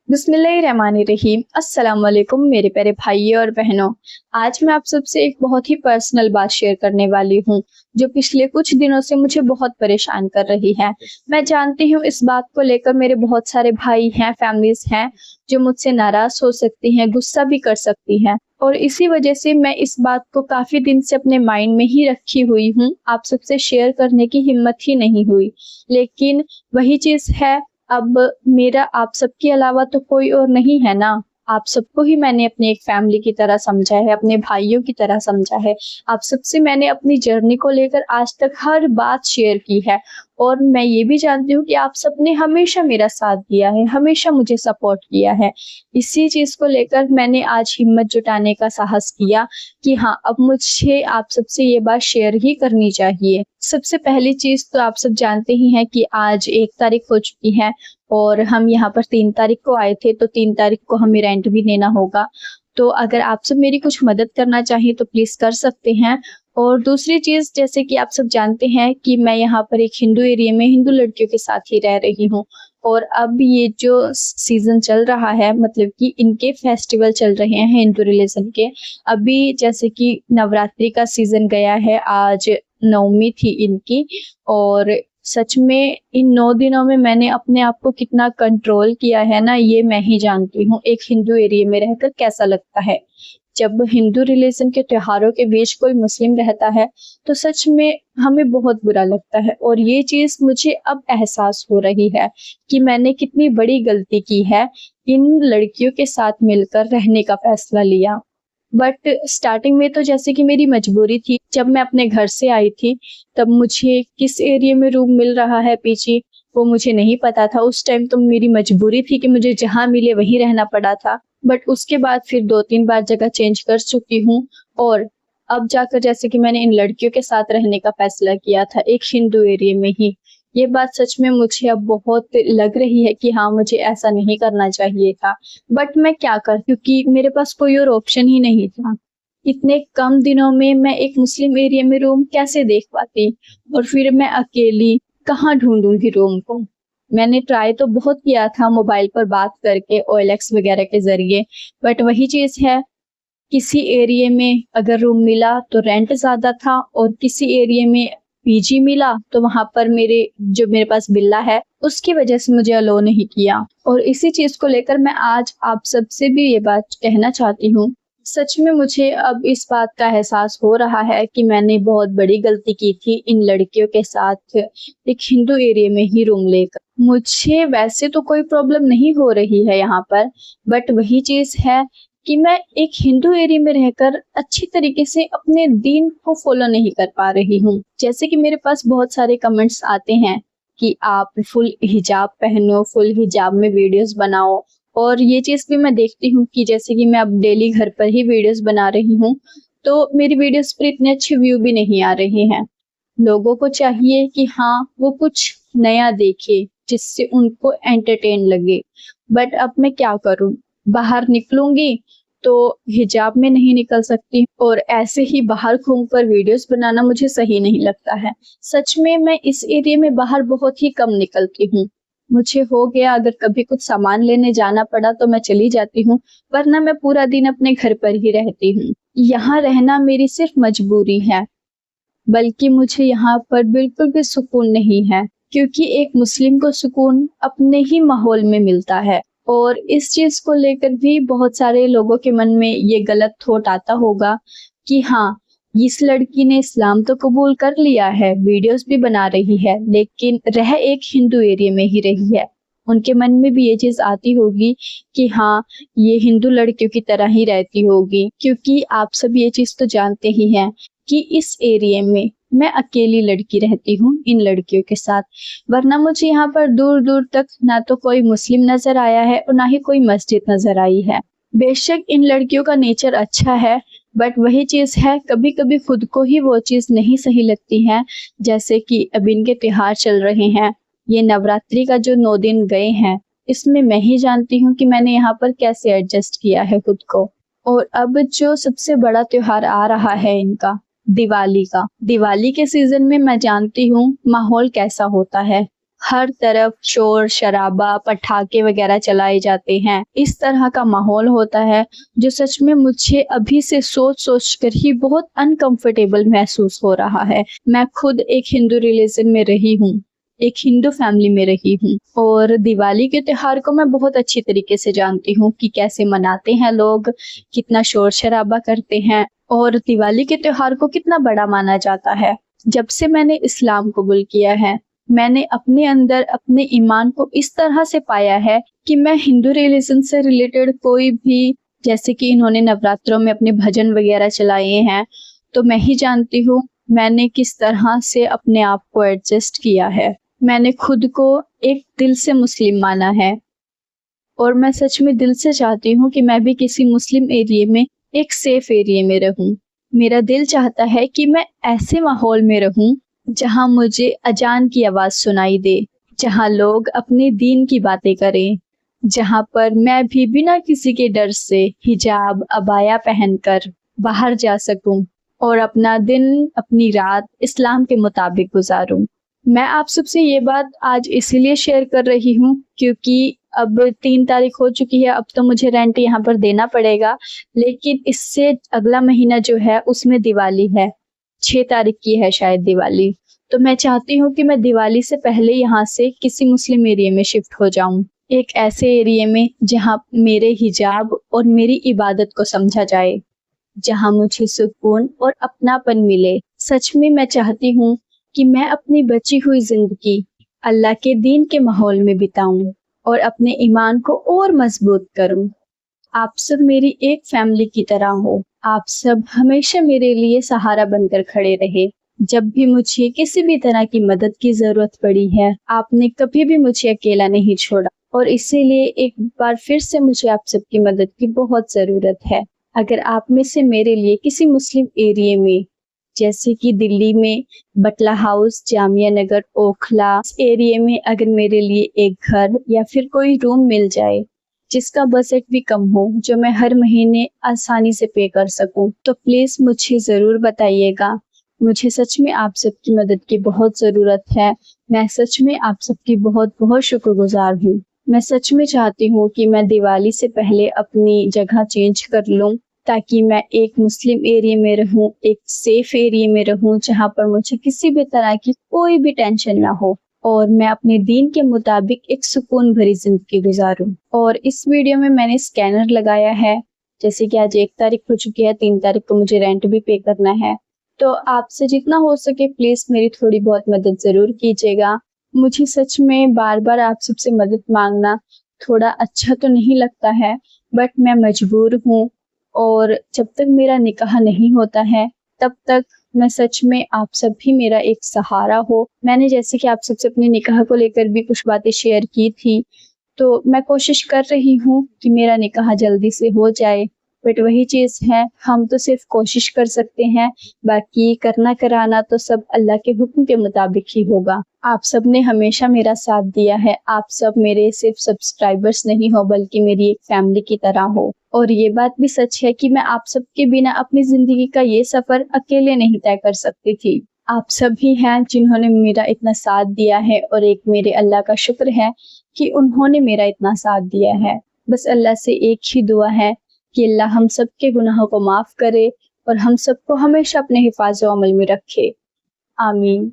बिस्मिल्लाहिर्रहमानिर्रहीम। अस्सलाम वालेकुम मेरे प्यारे भाइयों और बहनों। आज मैं आप सबसे एक बहुत ही पर्सनल बात शेयर करने वाली हूँ जो पिछले कुछ दिनों से मुझे बहुत परेशान कर रही है। मैं जानती हूँ इस बात को लेकर मेरे बहुत सारे भाई हैं, फैमिलीज हैं जो मुझसे नाराज हो सकती हैं, गुस्सा भी कर सकती हैं और इसी वजह से मैं इस बात को काफी दिन से अपने माइंड में ही रखी हुई हूँ। आप सबसे शेयर करने की हिम्मत ही नहीं हुई, लेकिन वही चीज है, अब मेरा आप सबके अलावा तो कोई और नहीं है ना। आप सबको ही मैंने अपनी एक फैमिली की तरह समझा है, अपने भाइयों की तरह समझा है। आप सबसे मैंने अपनी जर्नी को लेकर आज तक हर बात शेयर की है और मैं ये भी जानती हूँ कि आप सबने हमेशा मेरा साथ दिया है, हमेशा मुझे सपोर्ट किया है। इसी चीज को लेकर मैंने आज हिम्मत जुटाने का साहस किया कि हाँ, अब मुझे आप सबसे ये बात शेयर ही करनी चाहिए। सबसे पहली चीज तो आप सब जानते ही हैं कि आज 1 तारीख हो चुकी है और हम यहाँ पर 3 तारीख को आए थे, तो 3 तारीख को हमें रेंट भी देना होगा। तो अगर आप सब मेरी कुछ मदद करना चाहिए तो प्लीज कर सकते हैं। और दूसरी चीज, जैसे कि आप सब जानते हैं कि मैं यहाँ पर एक हिंदू एरिया में हिंदू लड़कियों के साथ ही रह रही हूँ और अब ये जो सीजन चल रहा है, मतलब कि इनके फेस्टिवल चल रहे हैं हिंदू रिलीजन के। अभी जैसे कि नवरात्रि का सीजन गया है, आज नवमी थी इनकी और सच में इन 9 दिनों में मैंने अपने आप को कितना कंट्रोल किया है ना, ये मैं ही जानती हूँ। एक हिंदू एरिया में रहकर कैसा लगता है। जब हिंदू रिलीजन के त्योहारों के बीच कोई मुस्लिम रहता है तो सच में हमें बहुत बुरा लगता है और ये चीज मुझे अब एहसास हो रही है कि मैंने कितनी बड़ी गलती की है इन लड़कियों के साथ मिलकर रहने का फैसला लिया। बट स्टार्टिंग में तो जैसे कि मेरी मजबूरी थी, जब मैं अपने घर से आई थी तब मुझे किस एरिया में रूम मिल रहा है पीछे वो मुझे नहीं पता था। उस टाइम तो मेरी मजबूरी थी कि मुझे जहाँ मिले वहीं रहना पड़ा था। बट उसके बाद फिर 2-3 बार जगह चेंज कर चुकी हूँ और अब जाकर जैसे कि मैंने इन लड़कियों के साथ रहने का फैसला किया था एक हिंदू एरिया में ही। ये बात सच में मुझे अब बहुत लग रही है कि हाँ, मुझे ऐसा नहीं करना चाहिए था। बट मैं क्या कर, क्योंकि मेरे पास कोई और ऑप्शन ही नहीं था। इतने कम दिनों में मैं एक मुस्लिम एरिया में रूम कैसे देख पाती और फिर मैं अकेली कहाँ ढूंढूंगी रूम को। मैंने ट्राई तो बहुत किया था मोबाइल पर बात करके OLX वगैरह के जरिए, बट वही चीज है, किसी एरिया में अगर रूम मिला तो रेंट ज्यादा था और किसी एरिया में PG मिला तो वहां पर मेरे पास बिल्ला है उसकी वजह से मुझे अलो नहीं किया। और इसी चीज को लेकर मैं आज आप सबसे भी ये बात कहना चाहती हूँ। सच में मुझे अब इस बात का एहसास हो रहा है कि मैंने बहुत बड़ी गलती की थी इन लड़कियों के साथ एक हिंदू एरिया में ही रूम लेकर। मुझे वैसे तो कोई प्रॉब्लम नहीं हो रही है यहाँ पर, बट वही चीज है कि मैं एक हिंदू एरिया में रहकर अच्छी तरीके से अपने दीन को फॉलो नहीं कर पा रही हूँ। जैसे कि मेरे पास बहुत सारे कमेंट्स आते हैं कि आप फुल हिजाब पहनो, फुल हिजाब में वीडियोस बनाओ। और ये चीज भी मैं देखती हूँ कि जैसे कि मैं अब डेली घर पर ही वीडियोस बना रही हूँ तो मेरी वीडियोस पर इतने अच्छे व्यू भी नहीं आ रहे हैं। लोगों को चाहिए कि हाँ, वो कुछ नया देखे जिससे उनको एंटरटेन लगे। बट अब मैं क्या करूं, बाहर निकलूंगी तो हिजाब में नहीं निकल सकती और ऐसे ही बाहर घूमकर वीडियोस बनाना मुझे सही नहीं लगता है। सच में मैं इस एरिया में बाहर बहुत ही कम निकलती हूँ। मुझे हो गया अगर कभी कुछ सामान लेने जाना पड़ा तो मैं चली जाती हूँ, वरना मैं पूरा दिन अपने घर पर ही रहती हूँ। यहाँ रहना मेरी सिर्फ मजबूरी है, बल्कि मुझे यहाँ पर बिल्कुल भी सुकून नहीं है, क्योंकि एक मुस्लिम को सुकून अपने ही माहौल में मिलता है। और इस चीज को लेकर भी बहुत सारे लोगों के मन में ये गलत थॉट आता होगा कि हाँ, इस लड़की ने इस्लाम तो कबूल कर लिया है, वीडियोस भी बना रही है, लेकिन रह एक हिंदू एरिया में ही रही है। उनके मन में भी ये चीज आती होगी कि हाँ, ये हिंदू लड़कियों की तरह ही रहती होगी, क्योंकि आप सब ये चीज तो जानते ही हैं कि इस एरिया में मैं अकेली लड़की रहती हूँ इन लड़कियों के साथ। वरना मुझे यहाँ पर दूर दूर तक ना तो कोई मुस्लिम नजर आया है और ना ही कोई मस्जिद नजर आई है। बेशक इन लड़कियों का नेचर अच्छा है, बट वही चीज है, कभी कभी खुद को ही वो चीज नहीं सही लगती है। जैसे कि अब इनके त्योहार चल रहे हैं, ये नवरात्रि का जो 9 दिन गए हैं, इसमें मैं ही जानती हूँ कि मैंने यहाँ पर कैसे एडजस्ट किया है खुद को। और अब जो सबसे बड़ा त्योहार आ रहा है इनका, दिवाली का, दिवाली के सीजन में मैं जानती हूँ माहौल कैसा होता है। हर तरफ शोर शराबा, पटाखे वगैरह चलाए जाते हैं। इस तरह का माहौल होता है जो सच में मुझे अभी से सोच कर ही बहुत अनकंफर्टेबल महसूस हो रहा है। मैं खुद एक हिंदू रिलीजन में रही हूँ, एक हिंदू फैमिली में रही हूँ, और दिवाली के त्योहार को मैं बहुत अच्छी तरीके से जानती हूँ कि कैसे मनाते हैं लोग, कितना शोर शराबा करते हैं और दिवाली के त्योहार को कितना बड़ा माना जाता है। जब से मैंने इस्लाम कबूल किया है, मैंने अपने अंदर अपने ईमान को इस तरह से पाया है कि मैं हिंदू रिलीजन से रिलेटेड कोई भी, जैसे कि इन्होंने नवरात्रों में अपने भजन वगैरह चलाए हैं, तो मैं ही जानती हूँ मैंने किस तरह से अपने आप को एडजस्ट किया है। मैंने खुद को एक दिल से मुस्लिम माना है और मैं सच में दिल से चाहती हूँ कि मैं भी किसी मुस्लिम एरिया में, एक सेफ एरिया में रहूं। मेरा दिल चाहता है कि मैं ऐसे माहौल में रहूं जहां मुझे अजान की आवाज सुनाई दे, जहां लोग अपने दीन की बातें करें, जहां पर मैं भी बिना किसी के डर से हिजाब अबाया पहनकर बाहर जा सकूं और अपना दिन, अपनी रात इस्लाम के मुताबिक गुजारूं। मैं आप सबसे ये बात आज इसीलिए शेयर कर रही हूँ क्योंकि अब 3 तारीख हो चुकी है, अब तो मुझे रेंट यहाँ पर देना पड़ेगा, लेकिन इससे अगला महीना जो है उसमें दिवाली है, 6 तारीख की है शायद दिवाली। तो मैं चाहती हूँ कि मैं दिवाली से पहले यहाँ से किसी मुस्लिम एरिया में शिफ्ट हो जाऊं, एक ऐसे एरिया में जहाँ मेरे हिजाब और मेरी इबादत को समझा जाए, जहाँ मुझे सुकून और अपनापन मिले। सच में मैं चाहती हूँ कि मैं अपनी बची हुई जिंदगी अल्लाह के दीन के माहौल में बिताऊं और अपने ईमान को और मजबूत करूं। आप सब मेरी एक फैमिली की तरह हो। आप सब हमेशा मेरे लिए सहारा बनकर खड़े रहे। जब भी मुझे किसी भी तरह की मदद की जरूरत पड़ी है, आपने कभी भी मुझे अकेला नहीं छोड़ा और इसीलिए एक बार फिर से मुझे आप सबकी मदद की बहुत जरूरत है। अगर आप में से मेरे लिए किसी मुस्लिम एरिया में, जैसे कि दिल्ली में बटला हाउस, जामिया नगर, ओखला, इस एरिया में अगर मेरे लिए एक घर या फिर कोई रूम मिल जाए जिसका बजट भी कम हो, जो मैं हर महीने आसानी से पे कर सकूं, तो प्लीज मुझे जरूर बताइएगा। मुझे सच में आप सबकी मदद की बहुत जरूरत है। मैं सच में आप सबकी बहुत बहुत शुक्रगुजार हूँ। मैं सच में चाहती हूँ कि मैं दिवाली से पहले अपनी जगह चेंज कर लूं ताकि मैं एक मुस्लिम एरिया में रहूं, एक सेफ एरिया में रहूं जहां पर मुझे किसी भी तरह की कोई भी टेंशन ना हो और मैं अपने दीन के मुताबिक एक सुकून भरी जिंदगी गुजारूं। और इस वीडियो में मैंने स्कैनर लगाया है, जैसे कि आज 1 तारीख हो चुकी है, 3 तारीख को मुझे रेंट भी पे करना है, तो आपसे जितना हो सके प्लीज मेरी थोड़ी बहुत मदद जरूर कीजिएगा। मुझे सच में बार बार आप सबसे मदद मांगना थोड़ा अच्छा तो नहीं लगता है, बट मैं मजबूर हूँ और जब तक मेरा निकाह नहीं होता है तब तक मैं सच में आप सब भी मेरा एक सहारा हो। मैंने जैसे कि आप सबसे अपने निकाह को लेकर भी कुछ बातें शेयर की थी, तो मैं कोशिश कर रही हूँ कि मेरा निकाह जल्दी से हो जाए, बट वही चीज है, हम तो सिर्फ कोशिश कर सकते हैं, बाकी करना कराना तो सब अल्लाह के हुक्म के मुताबिक ही होगा। आप सब ने हमेशा मेरा साथ दिया है। आप सब मेरे सिर्फ सब्सक्राइबर्स नहीं हो बल्कि मेरी एक फैमिली की तरह हो। और ये बात भी सच है कि मैं आप सबके बिना अपनी जिंदगी का ये सफर अकेले नहीं तय कर सकती थी। आप सब ही हैं जिन्होंने मेरा इतना साथ दिया है और एक मेरे अल्लाह का शुक्र है कि उन्होंने मेरा इतना साथ दिया है। बस अल्लाह से एक ही दुआ है कि अल्लाह हम सब के गुनाहों को माफ करे और हम सबको हमेशा अपने हिफाज़ो अमल में रखे। आमीन।